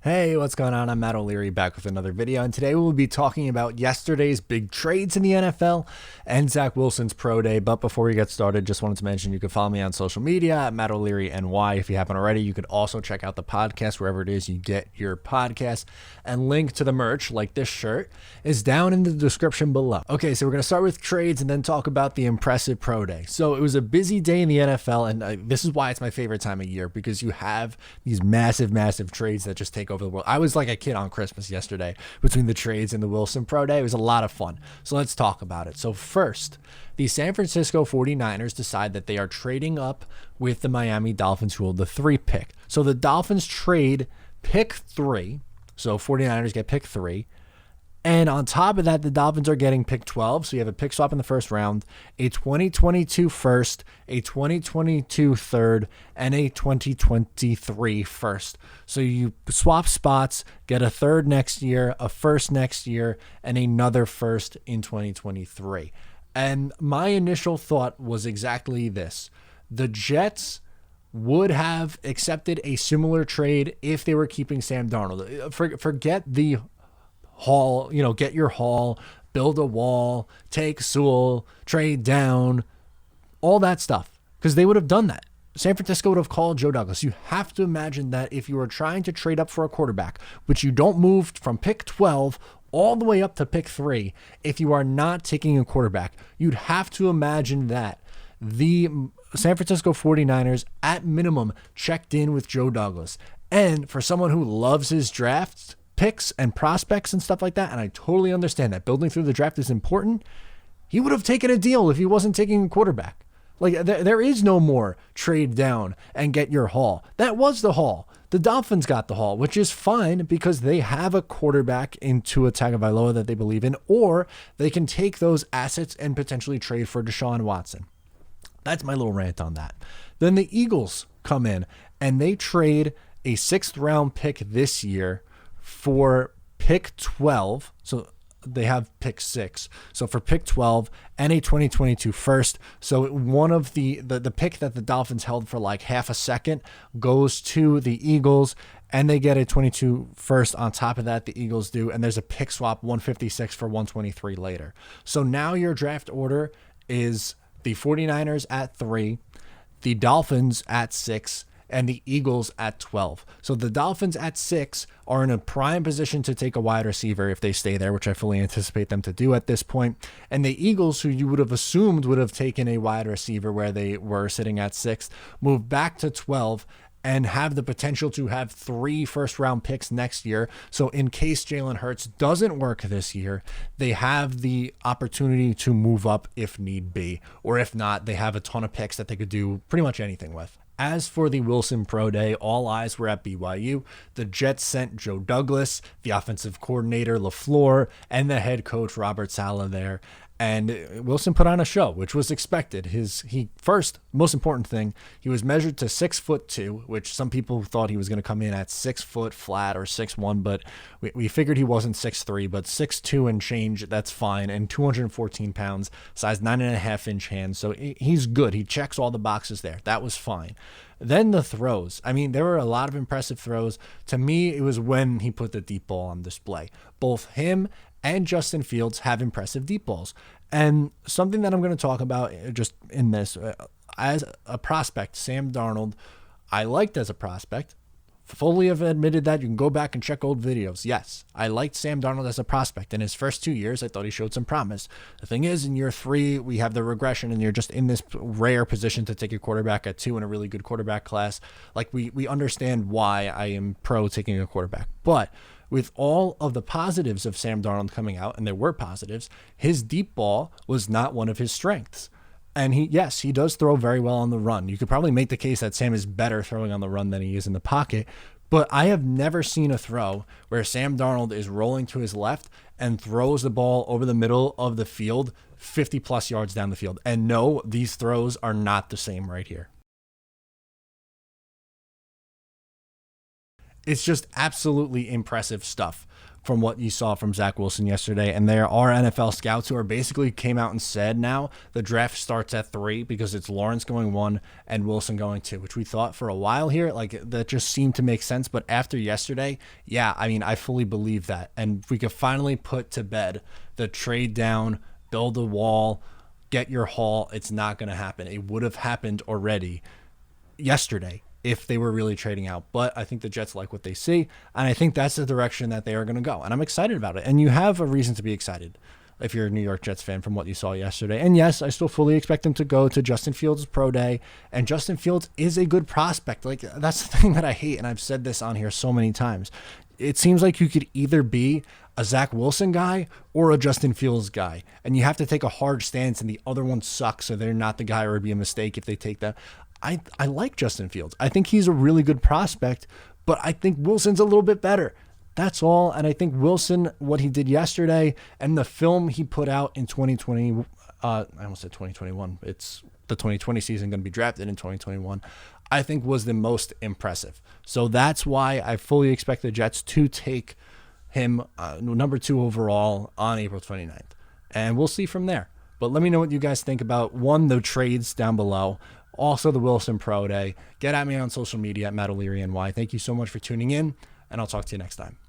Hey, what's going on? I'm Matt O'Leary back with another video, and today we'll be talking about yesterday's big trades in the NFL and Zach Wilson's pro day. But before we get started, just wanted to mention you can follow me on social media at Matt O'Leary NY if you haven't already. You could also check out the podcast wherever it is you get your podcast, and link to the merch like this shirt is down in the description below. Okay, so we're going to start with trades and then talk about the impressive pro day. So it was a busy day in the NFL, and this is why it's my favorite time of year, because you have these massive trades that just take over the world. I was like a kid on Christmas yesterday between the trades and the Wilson Pro Day. It was a lot of fun. So let's talk about it. So first, the San Francisco 49ers decide that they are trading up with the Miami Dolphins, who hold the 3 pick. So the Dolphins trade pick 3. So 49ers get pick 3. And on top of that, the Dolphins are getting pick 12. So you have a pick swap in the first round, a 2022 first, a 2022 third, and a 2023 first. So you swap spots, get a third next year, a first next year, and another first in 2023. And my initial thought was exactly this. The Jets would have accepted a similar trade if they were keeping Sam Darnold. Forget the haul, get your haul, build a wall, take Sewell, trade down, all that stuff, because they would have done that. San Francisco would have called Joe Douglas. You have to imagine that if you were trying to trade up for a quarterback, which you don't move from pick 12 all the way up to pick 3, if you are not taking a quarterback, you'd have to imagine that the San Francisco 49ers, at minimum, checked in with Joe Douglas. And for someone who loves his drafts, picks and prospects and stuff like that, and I totally understand that building through the draft is important, he would have taken a deal if he wasn't taking a quarterback. Like, there is no more trade down and get your haul. That was the haul. The Dolphins got the haul, which is fine because they have a quarterback in Tua Tagovailoa that they believe in, or they can take those assets and potentially trade for Deshaun Watson. That's my little rant on that. Then the Eagles come in and they trade a 6th round pick this year for pick 12. So they have pick 6. So for pick 12 and a 2022 first. So one of the pick that the Dolphins held for like half a second goes to the Eagles, and they get a 22 first on top of that. The Eagles do. And there's a pick swap, 156 for 123 later. So now your draft order is the 49ers at 3, the Dolphins at 6, and the Eagles at 12. So the Dolphins at 6 are in a prime position to take a wide receiver if they stay there, which I fully anticipate them to do at this point. And the Eagles, who you would have assumed would have taken a wide receiver where they were sitting at 6, move back to 12 and have the potential to have 3 first-round picks next year. So in case Jalen Hurts doesn't work this year, they have the opportunity to move up if need be. Or if not, they have a ton of picks that they could do pretty much anything with. As for the Wilson Pro Day, all eyes were at BYU. The Jets sent Joe Douglas, the offensive coordinator LaFleur, and the head coach Robert Saleh there. And Wilson put on a show, which was expected. Most important thing, he was measured to 6'2", which some people thought he was going to come in at 6 foot flat or 6'1", but we figured he wasn't 6'3", but 6'2" and change, that's fine. And 214 pounds, size 9.5-inch hands. So he's good. He checks all the boxes there. That was fine. Then the throws. I mean, there were a lot of impressive throws. To me, it was when he put the deep ball on display. Both him and Justin Fields have impressive deep balls. And something that I'm going to talk about just in this, as a prospect, Sam Darnold, I liked as a prospect. Fully have admitted that. You can go back and check old videos. Yes, I liked Sam Darnold as a prospect. In his first 2 years, I thought he showed some promise. The thing is, in year 3, we have the regression, and you're just in this rare position to take a quarterback at 2 in a really good quarterback class. Like, we understand why I am pro taking a quarterback. But with all of the positives of Sam Darnold coming out, and there were positives, his deep ball was not one of his strengths. And he does throw very well on the run. You could probably make the case that Sam is better throwing on the run than he is in the pocket. But I have never seen a throw where Sam Darnold is rolling to his left and throws the ball over the middle of the field 50 plus yards down the field. And no, these throws are not the same right here. It's just absolutely impressive stuff. from what you saw from Zach Wilson yesterday. And there are NFL scouts who are basically came out and said now the draft starts at 3 because it's Lawrence going 1 and Wilson going 2, which we thought for a while here, like that just seemed to make sense. But after yesterday, yeah, I mean, I fully believe that. And we could finally put to bed the trade down, build a wall, get your haul. It's not going to happen. It would have happened already yesterday if they were really trading out. But I think the Jets like what they see, and I think that's the direction that they are going to go. And I'm excited about it. And you have a reason to be excited if you're a New York Jets fan from what you saw yesterday. And yes, I still fully expect them to go to Justin Fields' pro day. And Justin Fields is a good prospect. Like, that's the thing that I hate, and I've said this on here so many times. It seems like you could either be a Zach Wilson guy or a Justin Fields guy, and you have to take a hard stance, and the other one sucks, so they're not the guy, or it'd be a mistake if they take that. I like Justin Fields. I think he's a really good prospect, but I think Wilson's a little bit better. That's all. And I think Wilson, what he did yesterday and the film he put out in 2020, I almost said 2021. It's the 2020 season, going to be drafted in 2021, I think was the most impressive. So that's why I fully expect the Jets to take him number 2 overall on April 29th. And we'll see from there. But let me know what you guys think about, one, the trades down below, also the Wilson Pro Day. Get at me on social media at Matt O'Leary NY. Thank you so much for tuning in, and I'll talk to you next time.